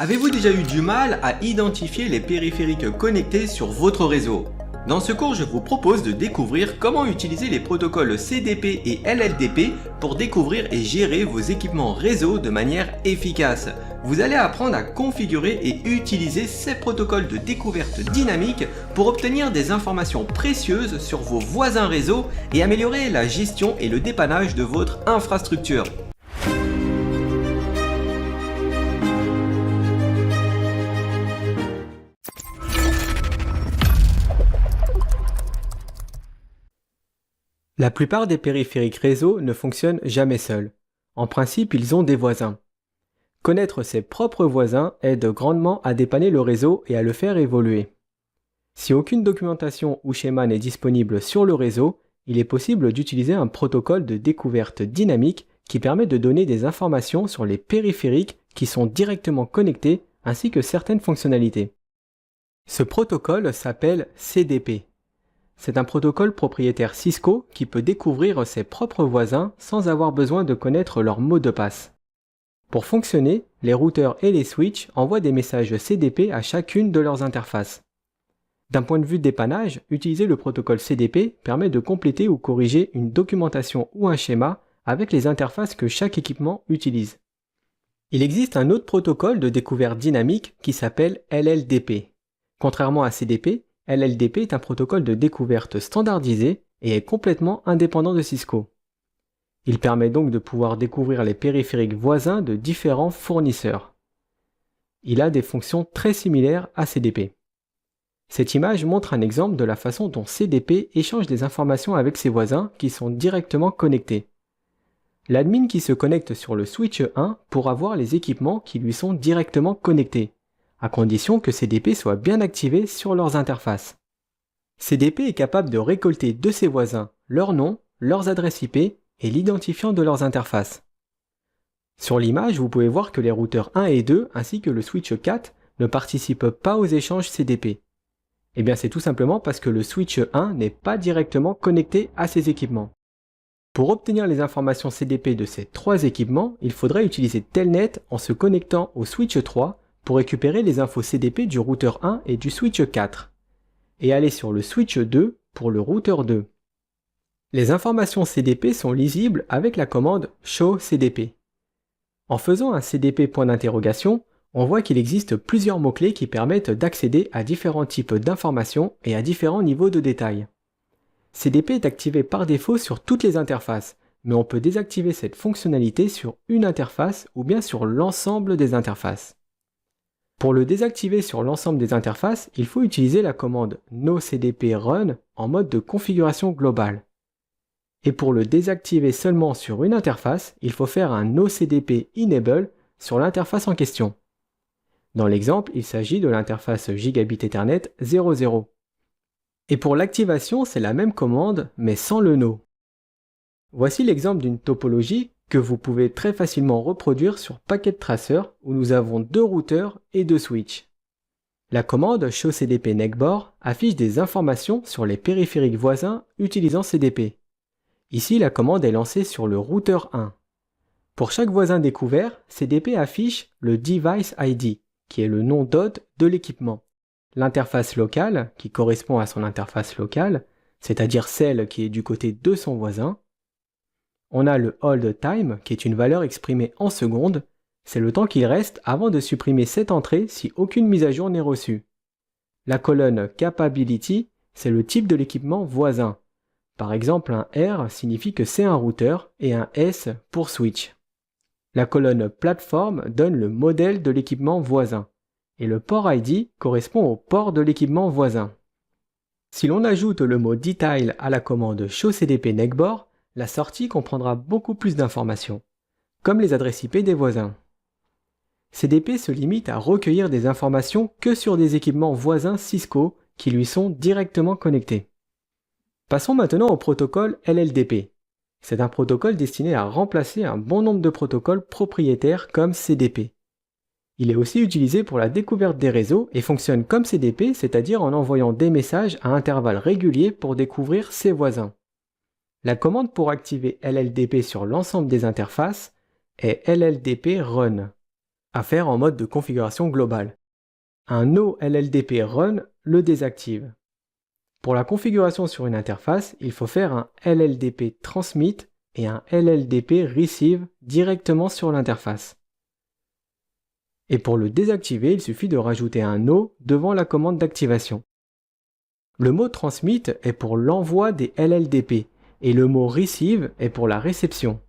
Avez-vous déjà eu du mal à identifier les périphériques connectés sur votre réseau? Dans ce cours, je vous propose de découvrir comment utiliser les protocoles CDP et LLDP pour découvrir et gérer vos équipements réseau de manière efficace. Vous allez apprendre à configurer et utiliser ces protocoles de découverte dynamique pour obtenir des informations précieuses sur vos voisins réseau et améliorer la gestion et le dépannage de votre infrastructure. La plupart des périphériques réseau ne fonctionnent jamais seuls. En principe, ils ont des voisins. Connaître ses propres voisins aide grandement à dépanner le réseau et à le faire évoluer. Si aucune documentation ou schéma n'est disponible sur le réseau, il est possible d'utiliser un protocole de découverte dynamique qui permet de donner des informations sur les périphériques qui sont directement connectés ainsi que certaines fonctionnalités. Ce protocole s'appelle CDP. C'est un protocole propriétaire Cisco qui peut découvrir ses propres voisins sans avoir besoin de connaître leur mot de passe. Pour fonctionner, les routeurs et les switches envoient des messages CDP à chacune de leurs interfaces. D'un point de vue dépannage, utiliser le protocole CDP permet de compléter ou corriger une documentation ou un schéma avec les interfaces que chaque équipement utilise. Il existe un autre protocole de découverte dynamique qui s'appelle LLDP. Contrairement à CDP, LLDP est un protocole de découverte standardisé et est complètement indépendant de Cisco. Il permet donc de pouvoir découvrir les périphériques voisins de différents fournisseurs. Il a des fonctions très similaires à CDP. Cette image montre un exemple de la façon dont CDP échange des informations avec ses voisins qui sont directement connectés. L'admin qui se connecte sur le switch 1 pourra voir les équipements qui lui sont directement connectés, à condition que CDP soit bien activé sur leurs interfaces. CDP est capable de récolter de ses voisins leurs noms, leurs adresses IP et l'identifiant de leurs interfaces. Sur l'image, vous pouvez voir que les routeurs 1 et 2 ainsi que le switch 4 ne participent pas aux échanges CDP. Eh bien, c'est tout simplement parce que le switch 1 n'est pas directement connecté à ces équipements. Pour obtenir les informations CDP de ces trois équipements, il faudrait utiliser Telnet en se connectant au switch 3 pour récupérer les infos CDP du routeur 1 et du switch 4, et aller sur le switch 2 pour le routeur 2. Les informations CDP sont lisibles avec la commande show CDP. En faisant un CDP point d'interrogation, on voit qu'il existe plusieurs mots-clés qui permettent d'accéder à différents types d'informations et à différents niveaux de détail. CDP est activé par défaut sur toutes les interfaces, mais on peut désactiver cette fonctionnalité sur une interface ou bien sur l'ensemble des interfaces. Pour le désactiver sur l'ensemble des interfaces, il faut utiliser la commande nocdp-run en mode de configuration globale. Et pour le désactiver seulement sur une interface, il faut faire un nocdp-enable sur l'interface en question. Dans l'exemple, il s'agit de l'interface Gigabit Ethernet 00. Et pour l'activation, c'est la même commande, mais sans le no. Voici l'exemple d'une topologie que vous pouvez très facilement reproduire sur Packet Tracer où nous avons deux routeurs et deux switches. La commande showcdp-neckbor affiche des informations sur les périphériques voisins utilisant CDP. Ici, la commande est lancée sur le routeur 1. Pour chaque voisin découvert, CDP affiche le device ID, qui est le nom d'hôte de l'équipement, l'interface locale, qui correspond à son interface locale, c'est-à-dire celle qui est du côté de son voisin. On a le hold time, qui est une valeur exprimée en secondes, c'est le temps qu'il reste avant de supprimer cette entrée si aucune mise à jour n'est reçue. La colonne capability, c'est le type de l'équipement voisin. Par exemple, un R signifie que c'est un routeur et un S pour switch. La colonne platform donne le modèle de l'équipement voisin. Et le port ID correspond au port de l'équipement voisin. Si l'on ajoute le mot detail à la commande showcdp-neckbor, la sortie comprendra beaucoup plus d'informations, comme les adresses IP des voisins. CDP se limite à recueillir des informations que sur des équipements voisins Cisco qui lui sont directement connectés. Passons maintenant au protocole LLDP. C'est un protocole destiné à remplacer un bon nombre de protocoles propriétaires comme CDP. Il est aussi utilisé pour la découverte des réseaux et fonctionne comme CDP, c'est-à-dire en envoyant des messages à intervalles réguliers pour découvrir ses voisins. La commande pour activer LLDP sur l'ensemble des interfaces est LLDP run. à faire en mode de configuration globale. Un No LLDP Run le désactive. Pour la configuration sur une interface, il faut faire un LLDP Transmit et un LLDP Receive directement sur l'interface. Et pour le désactiver, il suffit de rajouter un No devant la commande d'activation. Le mot Transmit est pour l'envoi des LLDP et le mot Receive est pour la réception.